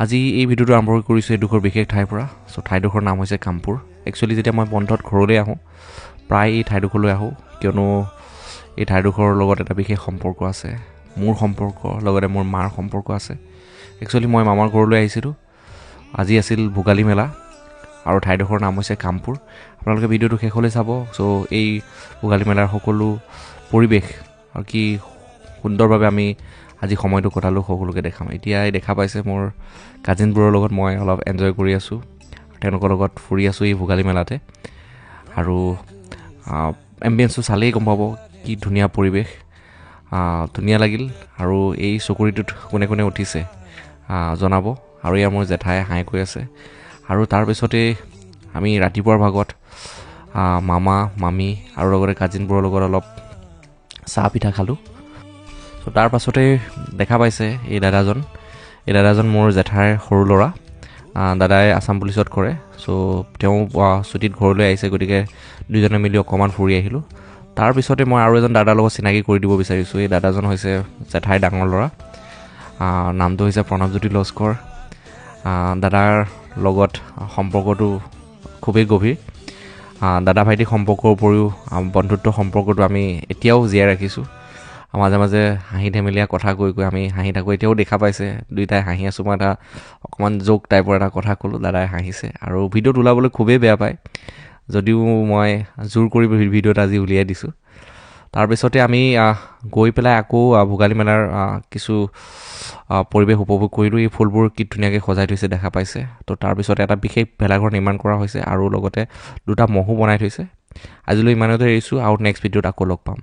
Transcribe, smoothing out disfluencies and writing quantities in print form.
আজি এই ভিডিঅ'টো আৰম্ভ কৰিছোঁ এডোখৰ বিশেষ ঠাইৰ পৰা। চ' ঠাইডোখৰ নাম হৈছে কামপুৰ। একচুৱেলি যেতিয়া মই বন্ধত ঘৰলৈ আহোঁ প্ৰায় এই ঠাইডোখৰলৈ আহোঁ, কিয়নো এই ঠাইডোখৰৰ লগত এটা বিশেষ সম্পৰ্ক আছে। মোৰ সম্পৰ্ক লগতে মোৰ মাৰ সম্পৰ্ক আছে। একচুৱেলি মই মামাৰ ঘৰলৈ আহিছিলোঁ। আজি আছিল ভোগালী মেলা আৰু ঠাইডোখৰৰ নাম হৈছে কামপুৰ। আপোনালোকে ভিডিঅ'টো শেষলৈ চাব। চ' এই ভোগালী মেলাৰ সকলো পৰিৱেশ আৰু কি সুন্দৰভাৱে আমি আজি সময়টো কটালোঁ সকলোকে দেখাম। এতিয়া দেখা পাইছে মোৰ কাজিনবোৰৰ লগত মই অলপ এনজয় কৰি আছোঁ, তেওঁলোকৰ লগত ফুৰি আছোঁ এই ভোগালী মেলাতে। আৰু এম্বিয়েঞ্চটো চালেই গম পাব কি ধুনীয়া পৰিৱেশ, ধুনীয়া লাগিল। আৰু এই চকৰিটোত কোনে কোনে উঠিছে জনাব। আৰু এয়া মোৰ জেঠাই হাঁহ কৈ আছে। আৰু তাৰপিছতে আমি ৰাতিপুৱাৰ ভাগত মামা মামী আৰু লগতে কাজিনবোৰৰ লগত অলপ চাহ পিঠা খালোঁ। চ' তাৰ পাছতে দেখা পাইছে এই দাদাজন মোৰ জেঠাইৰ সৰু ল'ৰা। দাদাই আছাম পুলিচত কৰে। চ' তেওঁ ছুটীত ঘৰলৈ আহিছে, গতিকে দুজনে মিলি অকণমান ফুৰি আহিলোঁ। তাৰপিছতে মই আৰু এজন দাদাৰ লগত চিনাকি কৰি দিব বিচাৰিছোঁ। এই দাদাজন হৈছে জেঠাইৰ ডাঙৰ ল'ৰা, নামটো হৈছে প্ৰণৱজ্যোতি লস্কৰ। দাদাৰ লগত সম্পৰ্কটো খুবেই গভীৰ। দাদা ভাইটি সম্পৰ্কৰ উপৰিও বন্ধুত্ব সম্পৰ্কটো আমি এতিয়াও জীয়াই ৰাখিছোঁ। মাজে মাজে হাঁহি ধেমেলীয়া কথা কৈ আমি হাঁহি থাকোঁ। এতিয়াও দেখা পাইছে দুয়োটাই হাঁহি আছোঁ। মই এটা অকণমান জোক টাইপৰ এটা কথা ক'লোঁ, দাদাই হাঁহিছে। আৰু ভিডিঅ'ত ওলাবলৈ খুবেই বেয়া পায়, যদিও মই জোৰ কৰি ভিডিঅ'ত আজি উলিয়াই দিছোঁ। তাৰপিছতে আমি গৈ পেলাই আকৌ ভোগালী মেলাৰ কিছু পৰিৱেশ উপভোগ কৰিলোঁ। এই ফুলবোৰ কি ধুনীয়াকৈ সজাই থৈছে দেখা পাইছে। তো তাৰপিছতে এটা বিশেষ ভেলাঘৰ নিৰ্মাণ কৰা হৈছে আৰু লগতে দুটা মহো বনাই থৈছে। আজিলৈ ইমানতে এৰিছোঁ, আৰু নেক্সট ভিডিঅ'ত আকৌ লগ পাম।